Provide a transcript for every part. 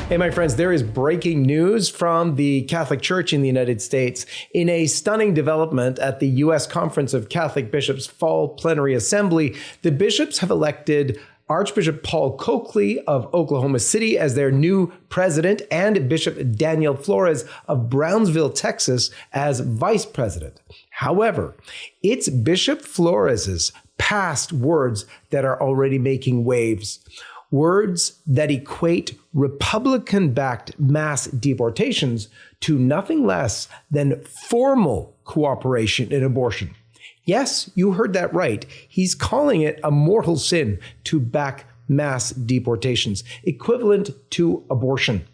Hey, my friends, there is breaking news from the Catholic Church in the United States. In a stunning development at the U.S. Conference of Catholic Bishops' Fall Plenary Assembly, the bishops have elected Archbishop Paul Coakley of Oklahoma City as their new president and Bishop Daniel Flores of Brownsville, Texas as vice president. However, it's Bishop Flores's past words that are already making waves. Words that equate Republican-backed mass deportations to nothing less than formal cooperation in abortion. Yes, you heard that right. He's calling it a mortal sin to back mass deportations, equivalent to abortion.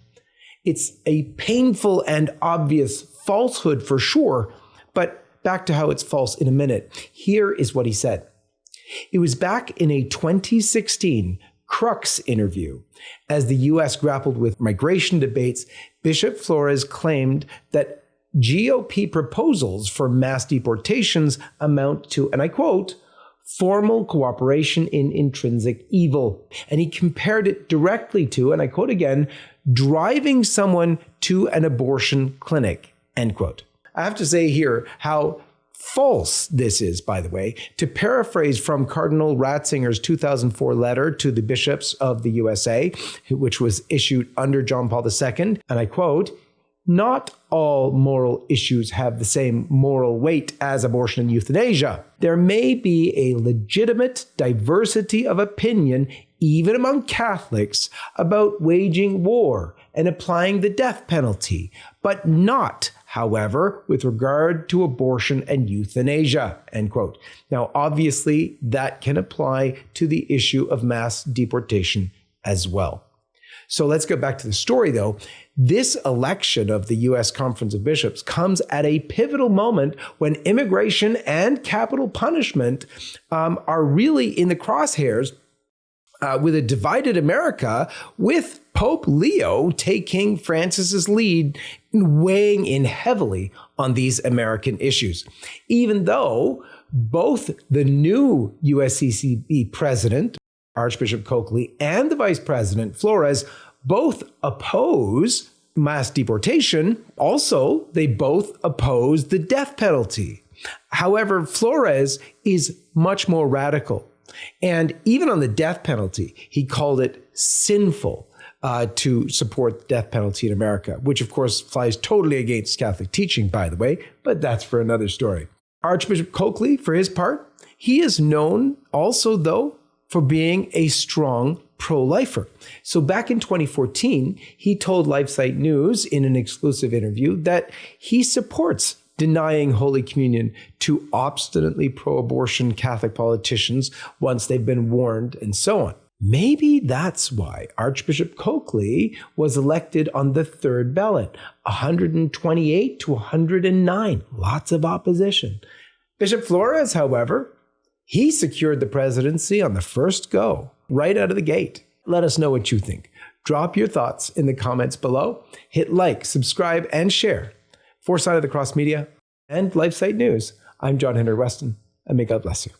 It's a painful and obvious falsehood for sure, but back to how it's false in a minute. Here is what he said. It was back in a 2016 Crux interview. As the U.S. grappled with migration debates, Bishop Flores claimed that GOP proposals for mass deportations amount to, and I quote, formal cooperation in intrinsic evil. And he compared it directly to, and I quote again, driving someone to an abortion clinic, end quote. I have to say here how false this is, by the way. To paraphrase from Cardinal Ratzinger's 2004 letter to the bishops of the USA, which was issued under John Paul II, and I quote, not all moral issues have the same moral weight as abortion and euthanasia. There may be a legitimate diversity of opinion, even among Catholics, about waging war and applying the death penalty, but not, however, with regard to abortion and euthanasia, end quote. Now, obviously, that can apply to the issue of mass deportation as well. So let's go back to the story, though. This election of the U.S. Conference of Bishops comes at a pivotal moment when immigration and capital punishment are really in the crosshairs with a divided America, with Pope Leo taking Francis's lead and weighing in heavily on these American issues. Even though both the new USCCB president, Archbishop Coakley, and the vice president, Flores, both oppose mass deportation. Also, they both oppose the death penalty. However, Flores is much more radical. And even on the death penalty, he called it sinful to support the death penalty in America, which of course flies totally against Catholic teaching, by the way, but that's for another story. Archbishop Coakley, for his part, he is known also, though, for being a strong pro-lifer. So back in 2014, he told LifeSite News in an exclusive interview that he supports denying Holy Communion to obstinately pro-abortion Catholic politicians once they've been warned and so on. Maybe that's why Archbishop Coakley was elected on the third ballot, 128 to 109, lots of opposition. Bishop Flores, however, he secured the presidency on the first go, right out of the gate. Let us know what you think. Drop your thoughts in the comments below. Hit like, subscribe, and share. For Sign of the Cross Media and LifeSite News, I'm John Henry Weston, and may God bless you.